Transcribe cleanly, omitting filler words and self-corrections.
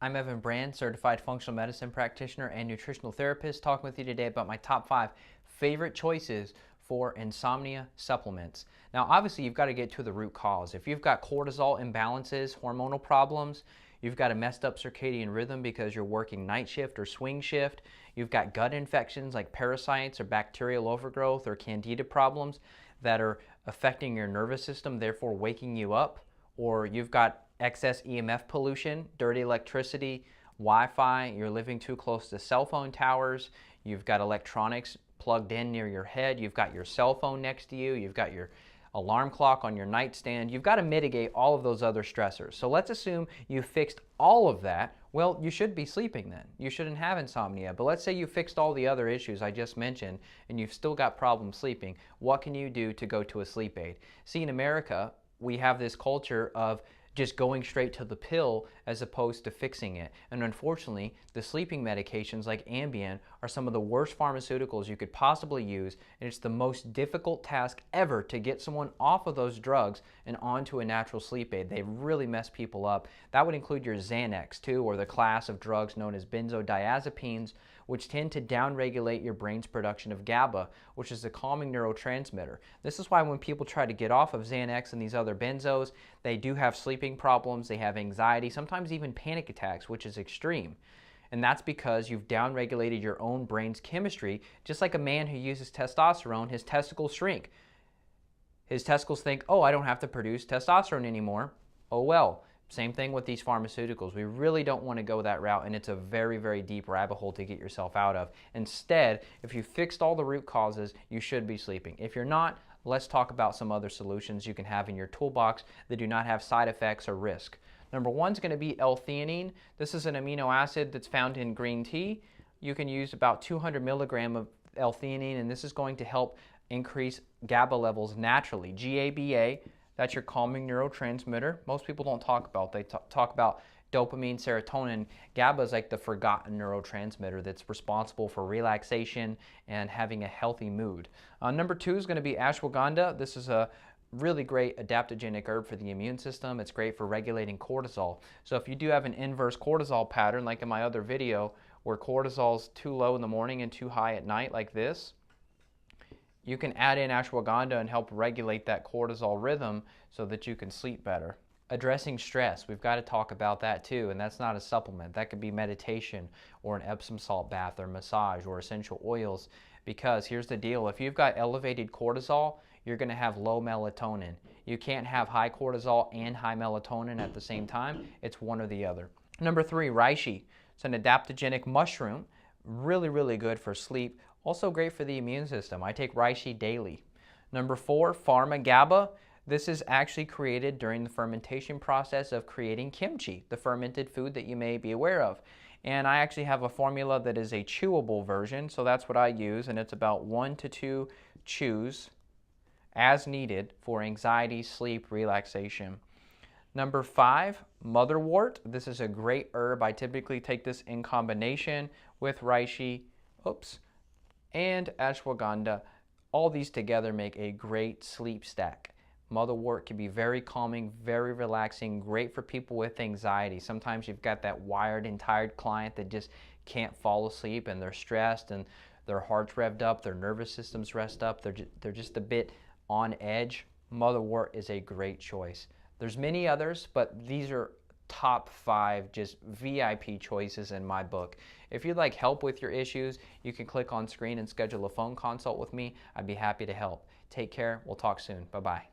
I'm Evan Brand, certified functional medicine practitioner and nutritional therapist, talking with you today about my top 5 favorite choices for insomnia supplements. Now, obviously, you've got to get to the root cause. If you've got cortisol imbalances, hormonal problems, you've got a messed up circadian rhythm because you're working night shift or swing shift, you've got gut infections like parasites or bacterial overgrowth or candida problems that are affecting your nervous system, therefore waking you up, or you've got excess EMF pollution, dirty electricity, Wi-Fi, you're living too close to cell phone towers, you've got electronics plugged in near your head, you've got your cell phone next to you, you've got your alarm clock on your nightstand. You've got to mitigate all of those other stressors. So let's assume you fixed all of that. Well, you should be sleeping then. You shouldn't have insomnia. But let's say you fixed all the other issues I just mentioned and you've still got problems sleeping. What can you do to go to a sleep aid? See, in America, we have this culture of just going straight to the pill as opposed to fixing it. And unfortunately, the sleeping medications like Ambien are some of the worst pharmaceuticals you could possibly use, and it's the most difficult task ever to get someone off of those drugs and onto a natural sleep aid. They really mess people up. That would include your Xanax too, or the class of drugs known as benzodiazepines, which tend to downregulate your brain's production of GABA, which is a calming neurotransmitter. This is why when people try to get off of Xanax and these other benzos, they do have sleeping problems, they have anxiety, sometimes even panic attacks, which is extreme. And that's because you've downregulated your own brain's chemistry. Just like a man who uses testosterone, his testicles shrink. His testicles think, oh, I don't have to produce testosterone anymore. Oh well. Same thing with these pharmaceuticals. We really don't want to go that route, and it's a very, very deep rabbit hole to get yourself out of. Instead, if you fixed all the root causes, you should be sleeping. If you're not, let's talk about some other solutions you can have in your toolbox that do not have side effects or risk. Number one is going to be L-theanine. This is an amino acid that's found in green tea. You can use about 200 milligrams of L-theanine, and this is going to help increase GABA levels naturally. GABA, that's your calming neurotransmitter. Most people don't talk about. They talk about dopamine, serotonin. GABA is like the forgotten neurotransmitter that's responsible for relaxation and having a healthy mood. Number two is going to be ashwagandha. This is a really great adaptogenic herb for the immune system. It's great for regulating cortisol. So if you do have an inverse cortisol pattern, like in my other video, where cortisol is too low in the morning and too high at night like this, you can add in ashwagandha and help regulate that cortisol rhythm so that you can sleep better. Addressing stress, we've got to talk about that too, and that's not a supplement. That could be meditation or an Epsom salt bath or massage or essential oils, because here's the deal. If you've got elevated cortisol, you're going to have low melatonin. You can't have high cortisol and high melatonin at the same time. It's one or the other. Number three, reishi. It's an adaptogenic mushroom. Really, really good for sleep. Also great for the immune system. I take reishi daily. Number four, Pharma Gaba. This is actually created during the fermentation process of creating kimchi, the fermented food that you may be aware of. And I actually have a formula that is a chewable version, so that's what I use, and it's about 1 to 2 chews as needed for anxiety, sleep, relaxation. Number five, Motherwort. This is a great herb. I typically take this in combination with reishi, and ashwagandha. All these together make a great sleep stack. Motherwort can be very calming, very relaxing, great for people with anxiety. Sometimes you've got that wired and tired client that just can't fall asleep and they're stressed and their heart's revved up, their nervous system's revved up, they're just a bit on edge. Motherwort is a great choice. There's many others, but these are top 5 just VIP choices in my book. If you'd like help with your issues, you can click on screen and schedule a phone consult with me. I'd be happy to help. Take care. We'll talk soon. Bye-bye.